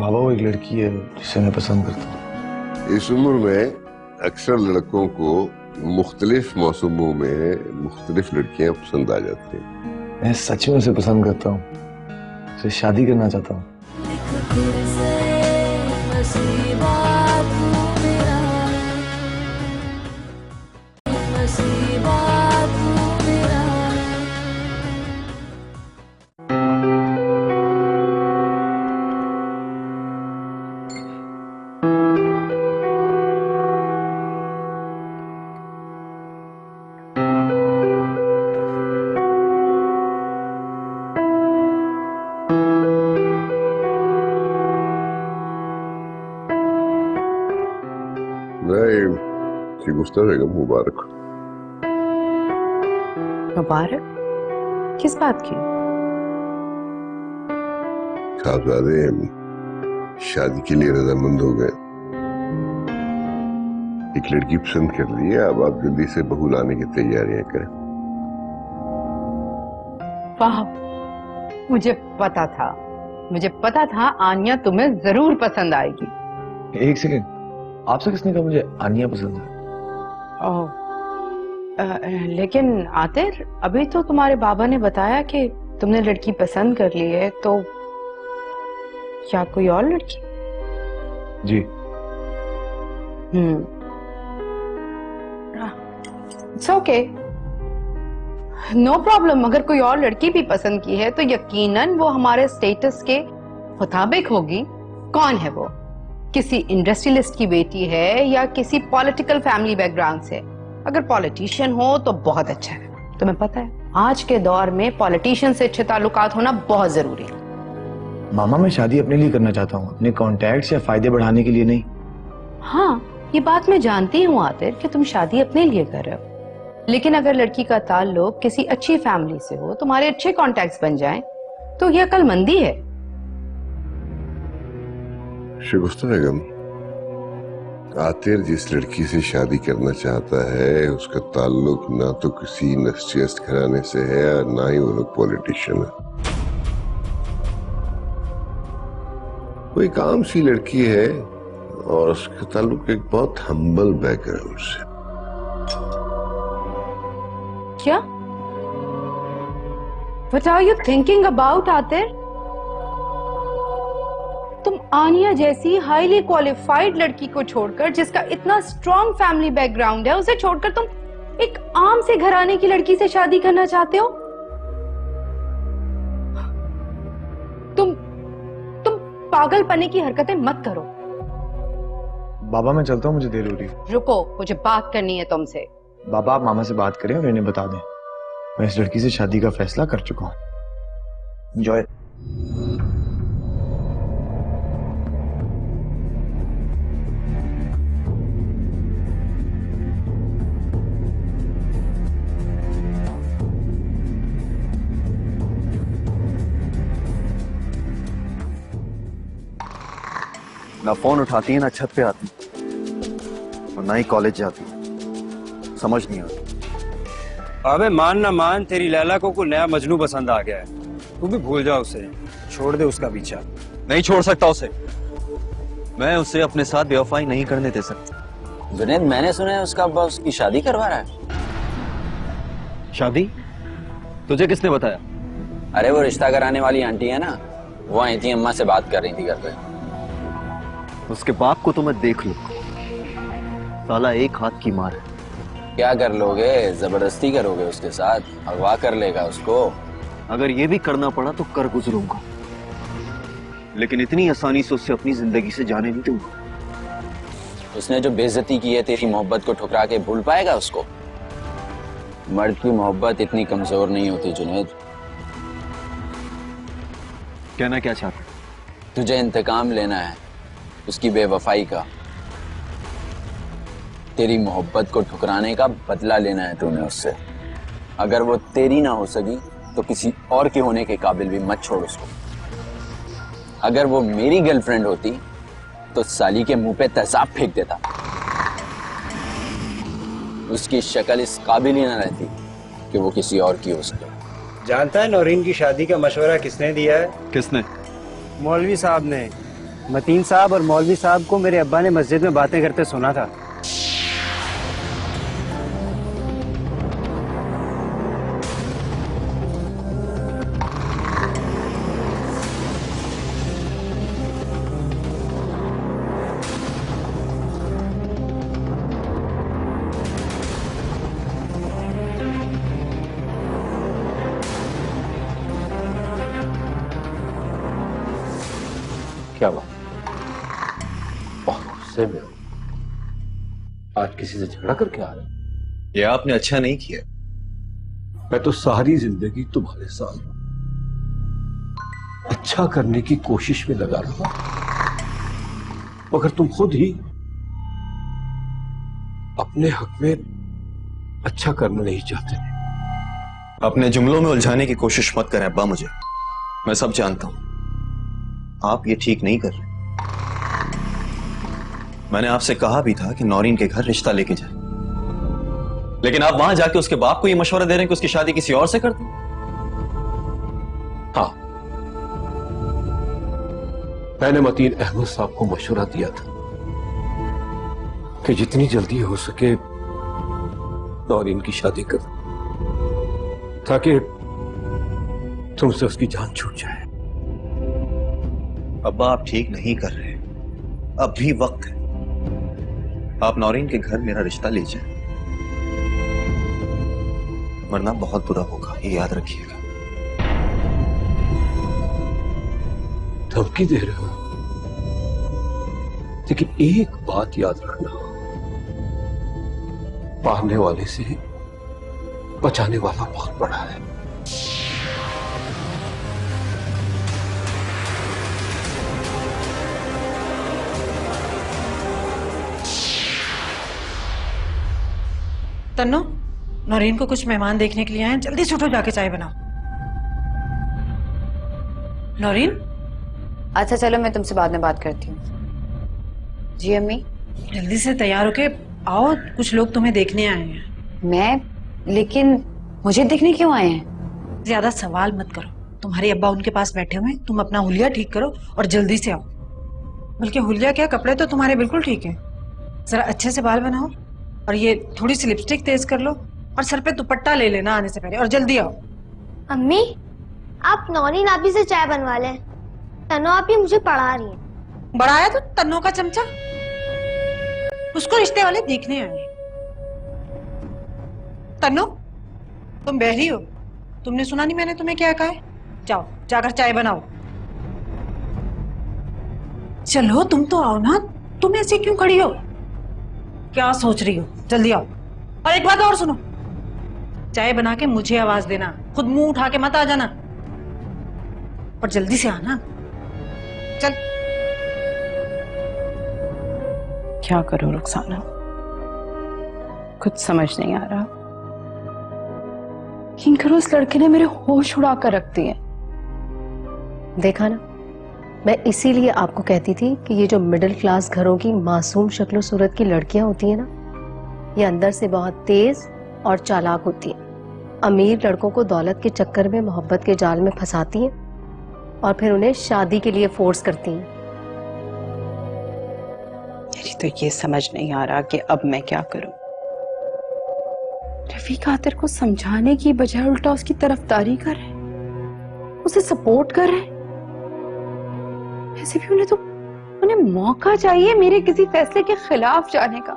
बाबा वो एक लड़की है जिसे मैं पसंद करता हूँ। इस उम्र में अक्सर लड़कों को मुख्तलिफ मौसमों में मुख्तलिफ लड़कियां पसंद आ जाती हैं। मैं सच में उसे पसंद करता हूँ, उसे शादी करना चाहता हूँ। शिगुफ्ता बेगम, मुबारक। मुबारक? किस बात की? साहबजादे शादी के लिए रजामंद हो गए। एक लड़की पसंद कर ली है, अब आप जल्दी से बहू लाने की तैयारियां करें। वाह, मुझे पता था आन्या तुम्हें जरूर पसंद आएगी। एक सेकंड, आपसे किसने कहा मुझे आनिया पसंद है? लेकिन आतिर, अभी तो तुम्हारे बाबा ने बताया कि तुमने लड़की पसंद कर ली है, तो क्या कोई और लड़की? जी। It's okay, no problem. अगर कोई और लड़की भी पसंद की है तो यकीनन वो हमारे स्टेटस के मुताबिक होगी। कौन है वो? किसी इंडस्ट्रियलिस्ट की बेटी है या किसी पॉलिटिकल फैमिली बैकग्राउंड से? अगर पॉलिटिशियन हो तो बहुत अच्छा है। तुम्हें पता है आज के दौर में पॉलिटिशियन से अच्छे ताल्लुकात होना बहुत जरूरी है। मामा, मैं शादी अपने लिए करना चाहता हूँ, अपने कॉन्टैक्ट्स या फायदे बढ़ाने के लिए नहीं। हाँ, ये बात मैं जानती हूँ आतिर कि तुम शादी अपने लिए कर रहे हो, लेकिन अगर लड़की का ताल्लुक किसी अच्छी फैमिली से हो, तुम्हारे अच्छे कॉन्टैक्ट्स बन जाएं, तो ये अक्लमंदी है। शिगुफ्ता बेगम, आतिर जिस लड़की से शादी करना चाहता है उसका ताल्लुक ना तो किसी इंडस्ट्रियलिस्ट घराने से है और ना ही वो लोग पॉलिटिशियन है। वो एक आम सी लड़की है और उसका ताल्लुक एक बहुत हम्बल बैकग्राउंड से। क्या? What are you thinking about, Aatir? तुम आनिया जैसी हाईली क्वालिफाइड लड़की को छोड़कर, जिसका इतना स्ट्रॉन्ग फैमिली बैकग्राउंड है, उसे छोड़कर तुम एक आम से घराने की लड़की से शादी करना चाहते हो? तुम पागलपने की हरकतें मत करो। बाबा, मैं चलता हूँ, मुझे देर हो रही है। रुको, मुझे बात करनी है तुमसे। बाबा, आप मामा से बात करें और इन्हें बता दें मैं इस लड़की से शादी का फैसला कर चुका हूँ। एंजॉय। ना फोन उठाती है, ना छत पे आती और ना ही कॉलेज जाती। समझ नहीं आता। अबे मान ना मान, तेरी लैला को कोई नया मजनू पसंद आ गया है। तू भी भूल जा उसे, छोड़ दे उसका पीछा। नहीं छोड़ सकता उसे। मैं उसे अपने साथ बेवफाई नहीं करने दे सकता। जुनैद, मैंने सुना है उसका अब्बा उसकी शादी करवा रहा है। शादी? तुझे किसने बताया? अरे वो रिश्ता कराने वाली आंटी है ना, वो आई थी, अम्मा से बात कर रही थी घर पे। उसके बाप को तो मैं देख लूं, साला एक हाथ की मार है। क्या कर लोगे? जबरदस्ती करोगे उसके साथ? अगवा कर लेगा उसको। अगर ये भी करना पड़ा तो कर गुजरूंगा, लेकिन इतनी आसानी से उससे अपनी जिंदगी से जाने नहीं दूंगा। उसने जो बेइज्जती की है तेरी मोहब्बत को ठुकरा के, भूल पाएगा उसको? मर्द की मोहब्बत इतनी कमजोर नहीं होती जुनैद। कहना क्या चाहता? तुझे इंतकाम लेना है उसकी बेवफाई का, तेरी मोहब्बत को ठुकराने का बदला लेना है तूने उससे। अगर वो तेरी ना हो सकी तो किसी और के होने के काबिल भी मत छोड़ उसको। अगर वो मेरी गर्लफ्रेंड होती तो साली के मुंह पे तेजाब फेंक देता। उसकी शक्ल इस काबिल ही ना रहती कि वो किसी और की हो सके। जानता है नौरीन की शादी का मशवरा किसने दिया है? किसने? मौलवी साहब ने। मतीन साहब और मौलवी साहब को मेरे अब्बा ने मस्जिद में बातें करते सुना था। क्या बात? बहुत गुस्से में हो? आज किसी से झगड़ा करके आ रहे हो? ये आपने अच्छा नहीं किया। मैं तो सारी जिंदगी तुम्हारे साथ अच्छा करने की कोशिश में लगा रहा, मगर तुम खुद ही अपने हक में अच्छा करना नहीं चाहते। अपने जुमलों में उलझाने की कोशिश मत करें अब्बा मुझे। मैं सब जानता हूं, आप ये ठीक नहीं कर रहे। मैंने आपसे कहा भी था कि नौरीन के घर रिश्ता लेके जाए, लेकिन आप वहां जाके उसके बाप को ये मशवरा दे रहे हैं कि उसकी शादी किसी और से कर दो। हाँ, मैंने मतीन अहमद साहब को मशवरा दिया था कि जितनी जल्दी हो सके नौरीन की शादी कर, ताकि तुमसे उसकी जान छूट जाए। अब्बा आप ठीक नहीं कर रहे, अब भी वक्त है। आप नौरीन के घर मेरा रिश्ता लीजिए, वरना बहुत बुरा होगा, ये याद रखिएगा। धमकी दे रहे हो, लेकिन एक बात याद रखना, मारने वाले से बचाने वाला बहुत बड़ा है। तन्नो, नौरीन को कुछ मेहमान देखने के लिए आए हैं, जल्दी से उठो, जाके चाय बनाओ। नौरीन, अच्छा चलो, मैं तुमसे बाद में बात करती हूँ। जी अम्मी। जल्दी से तैयार होके आओ, कुछ लोग तुम्हें देखने आए हैं। मैं? लेकिन मुझे देखने क्यों आए हैं? ज्यादा सवाल मत करो, तुम्हारे अब्बा उनके पास बैठे हुए हैं, तुम अपना हुलिया ठीक करो और जल्दी से आओ। बल्कि हुलिया क्या, कपड़े तो तुम्हारे बिल्कुल ठीक है। जरा अच्छे से बाल बनाओ और ये थोड़ी सी लिपस्टिक तेज कर लो और सर पे दुपट्टा ले लेना आने से पहले, और जल्दी आओ। अम्मी, आप नौरीन आपी से चाय बनवा लें। तन्नो आपी मुझे पढ़ा रही है। बढ़ाया तो तन्नो का चमचा, उसको रिश्ते वाले देखने आए। तन्नो, तुम बहरी हो, तुमने सुना नहीं मैंने तुम्हें क्या कहा है? जाओ, जाकर चाय बनाओ। चलो तुम तो आओ ना, तुम ऐसे क्यों खड़ी हो? क्या सोच रही हो? जल्दी आओ। और एक बात और सुनो, चाय बना के मुझे आवाज देना, खुद मुंह उठा के मत आ जाना, और जल्दी से आना। चल। क्या करूं रुखसाना, कुछ समझ नहीं आ रहा। इन करो, उस लड़के ने मेरे होश उड़ा कर रख दिए। देखा ना, मैं इसीलिए आपको कहती थी कि ये जो मिडिल क्लास घरों की मासूम शक्ल सूरत की लड़कियां होती हैं ना, ये अंदर से बहुत तेज और चालाक होती हैं। अमीर लड़कों को दौलत के चक्कर में मोहब्बत के जाल में फंसाती हैं और फिर उन्हें शादी के लिए फोर्स करती हैं। मेरी तो ये समझ नहीं आ रहा कि अब मैं क्या करूं। रफीक आतिर को समझाने की बजाय उल्टा उसकी तरफदारी कर रहे, उसे सपोर्ट कर रहे। ऐसे भी उन्हें मौका चाहिए मेरे किसी फैसले के खिलाफ जाने का।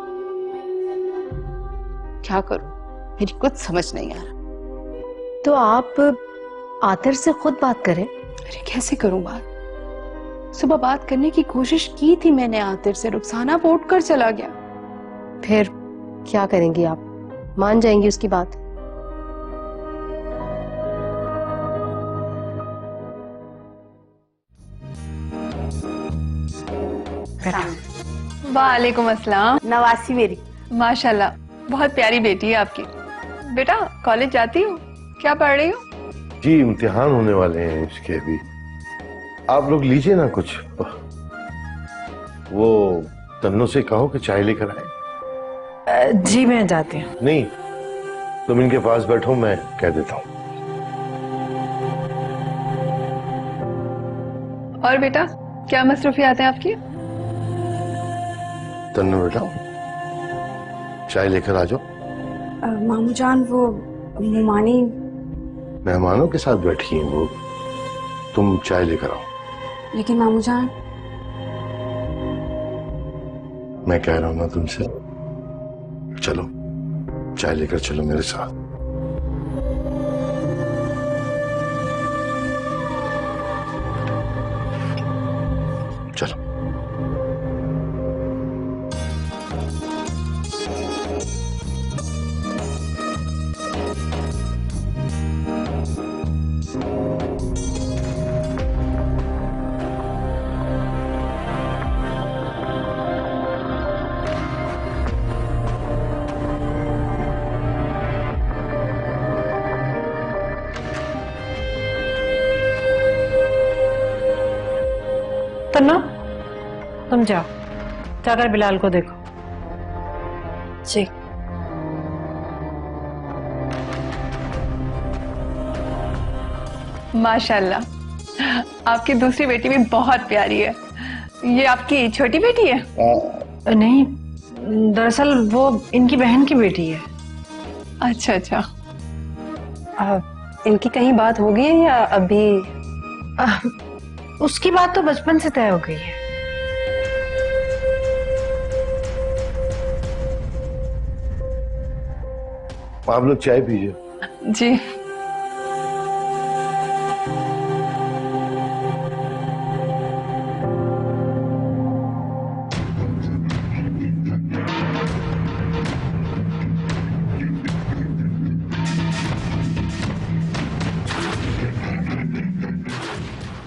क्या करूं, मेरी कुछ समझ नहीं आ रहा। तो आप आतिर से खुद बात करें। अरे कैसे करूं बात? सुबह बात करने की कोशिश की थी मैंने आतिर से, रुखसाना वो उठ कर चला गया। फिर क्या करेंगी आप? मान जाएंगी उसकी बात? वालेकुम अस्सलाम। नवासी मेरी। माशाल्लाह, बहुत प्यारी बेटी है आपकी। बेटा कॉलेज जाती हो? क्या पढ़ रही हो? जी इम्तिहान होने वाले हैं इसके अभी। आप लोग लीजिए ना कुछ। वो तन्नो से कहो कि चाय लेकर आए। जी मैं जाती हूँ। नहीं, तुम इनके पास बैठो, मैं कह देता हूँ। और बेटा क्या मसरूफियात है आपकी? तन्नू बेटा, चाय लेकर आ जाओ। मामू जान, वो मुमानी मेहमानों के साथ बैठी हैं वो, तुम चाय लेकर आओ। लेकिन मामू जान, मैं कह रहा हूं ना तुमसे, चलो चाय लेकर चलो मेरे साथ। चलो। तन्ना, तुम जाओ, जाकर बिलाल को देखो। जी। माशाल्लाह, आपकी दूसरी बेटी भी बहुत प्यारी है। ये आपकी छोटी बेटी है? नहीं, दरअसल वो इनकी बहन की बेटी है। अच्छा अच्छा। इनकी कहीं बात हो गई है या अभी? उसकी बात तो बचपन से तय हो गई है। आप लोग चाय पीजिए। जी।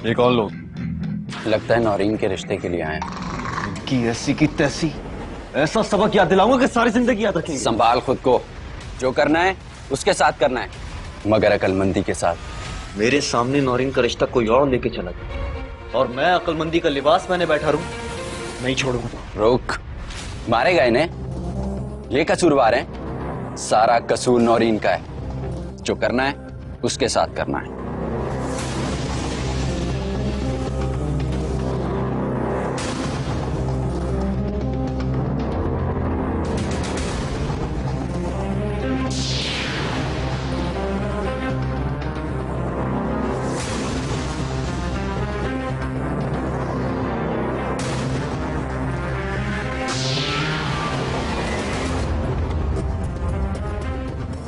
ये कौन लोग? लगता है नौरीन के रिश्ते के लिए आए हैं। की ऐसी की तैसी, ऐसा सबक याद दिलाऊंगा कि सारी जिंदगी याद रखेंगे। संभाल खुद को, जो करना है उसके साथ करना है, मगर अकलमंदी के साथ। मेरे सामने नौरीन का रिश्ता कोई और लेके चला गया और मैं अकलमंदी का लिबास मैंने बैठा रहूं, नहीं छोड़ूंगा। रोक, मारेगा इन्हें। ये कसूरवार हैं, सारा कसूर नौरीन का है। जो करना है उसके साथ करना है।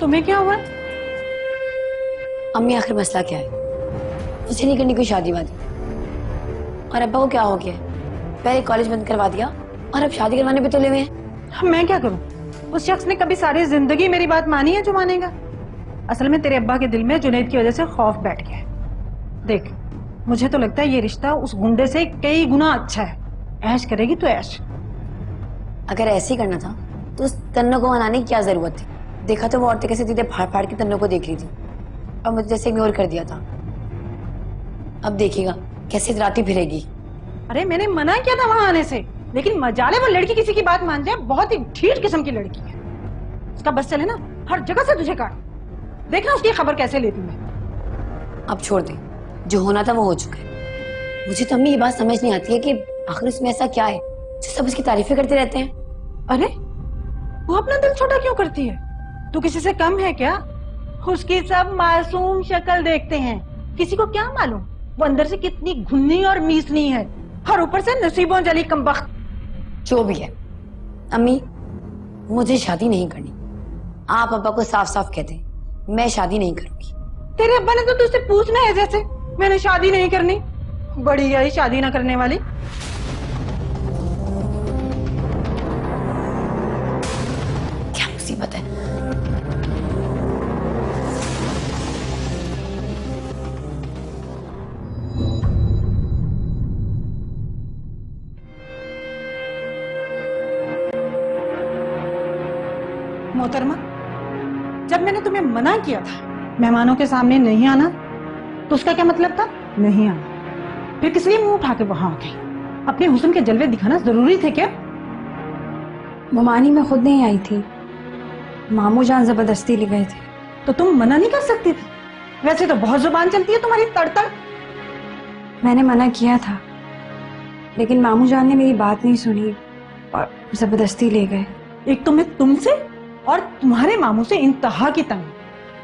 तुम्हें क्या हुआ? अम्मी, आखिर मसला क्या है? मुझे नहीं करनी कोई शादी वादी। और अब्बा को क्या हो गया? पहले कॉलेज बंद करवा दिया और अब शादी करवाने पे तुले हुए हैं। मैं क्या करूं? उस शख्स ने कभी सारी जिंदगी मेरी बात मानी है जो मानेगा? असल में तेरे अब्बा के दिल में जुनैद की वजह से खौफ बैठ गया है। देख, मुझे तो लगता है ये रिश्ता उस गुंडे से कई गुना अच्छा है। ऐश करेगी तो ऐश। अगर ऐसे ही करना था तो उस तन्नो को मनाने की क्या जरूरत थी? देखा तो वो औरतें कैसे दीदे फाड़ फाड़ के तन्नो को देख रही थी और मुझे जैसे इग्नोर कर दिया था। अब देखिएगा कैसे इतराती फिरेगी। अरे मैंने मना किया था वहां आने से, लेकिन मजाले वो लड़की किसी की बात मान जाए। बहुत ही ढीठ किस्म की लड़की है। उसका बस चले ना, हर जगह से तुझे काट। देखना उसकी खबर कैसे लेती मैं। अब छोड़ दे, जो होना था वो हो चुका है। मुझे तो अम्मी ये बात समझ नहीं आती है कि आखिर उसमें ऐसा क्या है जो सब उसकी तारीफें करते रहते हैं। अरे वो अपना दिल छोटा क्यों करती है? तू किसी से कम है क्या? उसकी सब मासूम शक्ल देखते हैं, किसी को क्या मालूम वो अंदर से कितनी घुन्नी और मीसनी है, और ऊपर से नसीबों जली कमबख्त। जो भी है अम्मी, मुझे शादी नहीं करनी। आप अब्बा को साफ साफ कह दें, मैं शादी नहीं करूंगी। तेरे अब्बा ने तो तुझसे पूछना है जैसे मैंने शादी नहीं करनी। बड़ी आई शादी ना करने वाली। क्या मुसीबत है। मोहतरमा, जब मैंने तुम्हें मना किया था मेहमानों के सामने नहीं आना, तो उसका क्या मतलब था? नहीं आना। फिर किस लिए मुंह उठा के वहां आ गई? अपने हुस्न के जलवे दिखाना जरूरी थे क्या? ममानी में खुद नहीं आई थी, मामू जान जबरदस्ती ले गए थे। तो तुम मना नहीं कर सकती थी? वैसे तो बहुत जुबान चलती है तुम्हारी, तड़तड़। मैंने मना किया था, लेकिन मामू जान ने मेरी बात नहीं सुनी और जबरदस्ती ले गए। एक तो मैं तुमसे और तुम्हारे मामू से इंतहा की तंग।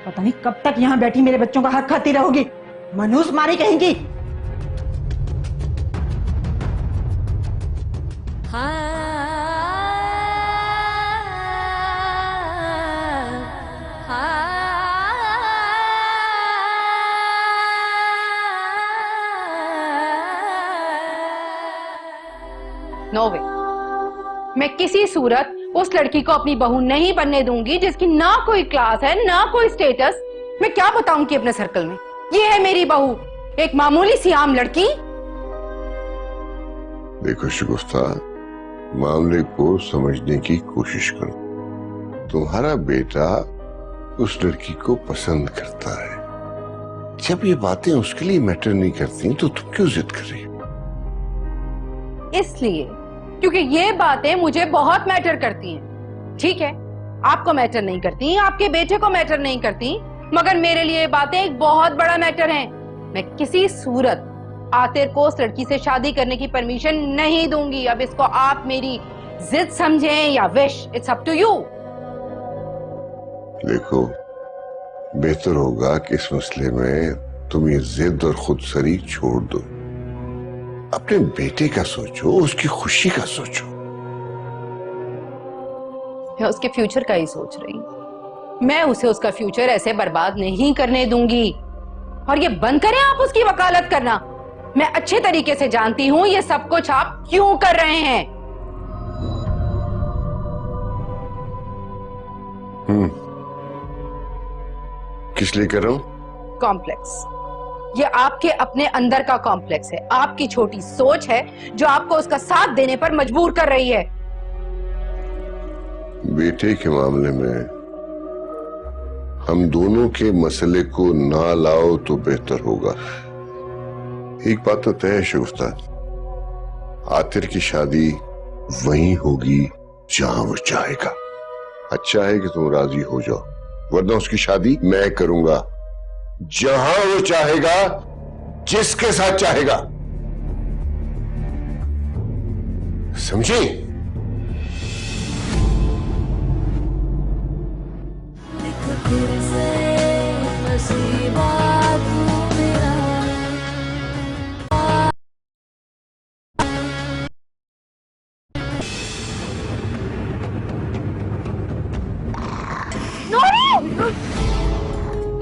पता नहीं कब तक यहाँ बैठी मेरे बच्चों का हक खाती रहोगी। मनूस मारी कहेंगी। नो वे, मैं किसी सूरत उस लड़की को अपनी बहू नहीं बनने दूंगी जिसकी ना कोई क्लास है ना कोई स्टेटस। मैं क्या बताऊं कि अपने सर्कल में ये है मेरी बहू, एक मामूली सी आम लड़की। देखो शगुफ्ता, मामले को समझने की कोशिश करो। तुम्हारा बेटा उस लड़की को पसंद करता है। जब ये बातें उसके लिए मैटर नहीं करती तो तुम क्यों जिद कर रही हो? इसलिए क्योंकि ये बातें मुझे बहुत मैटर करती हैं। ठीक है, आपको मैटर नहीं करती, आपके बेटे को मैटर नहीं करती, मगर मेरे लिए ये बातें एक बहुत बड़ा मैटर हैं। मैं किसी सूरत आतिर को उस लड़की से शादी करने की परमिशन नहीं दूंगी। अब इसको आप मेरी जिद समझें या wish, it's up to you. देखो, बेहतर होगा कि इस मसले में तुम ये जिद और खुदसरी छोड़ दो। अपने बेटे का सोचो, उसकी खुशी का सोचो। मैं उसके फ्यूचर का ही सोच रही हूँ। मैं उसे उसका फ्यूचर ऐसे बर्बाद नहीं करने दूंगी। और ये बंद करें आप उसकी वकालत करना। मैं अच्छे तरीके से जानती हूँ ये सब कुछ आप क्यों कर रहे हैं। किस लिए कर रहा हूं? कॉम्प्लेक्स। ये आपके अपने अंदर का कॉम्प्लेक्स है। आपकी छोटी सोच है जो आपको उसका साथ देने पर मजबूर कर रही है। बेटे के मामले में हम दोनों के मसले को ना लाओ तो बेहतर होगा। एक बात तो तय है शगुफ्ता, आतिर की शादी वहीं होगी जहां वो चाहेगा। अच्छा है कि तुम राजी हो जाओ, वरना उसकी शादी मैं करूंगा जहां वो चाहेगा, जिसके साथ चाहेगा। समझी?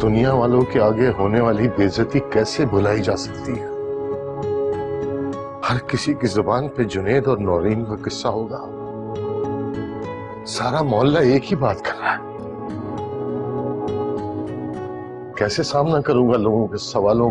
दुनिया वालों के आगे होने वाली बेइज्जती कैसे भुलाई जा सकती है? हर किसी की जुबान पे जुनैद और नौरीन का किस्सा होगा। सारा मोहल्ला एक ही बात कर रहा है। कैसे सामना करूंगा लोगों के सवालों का?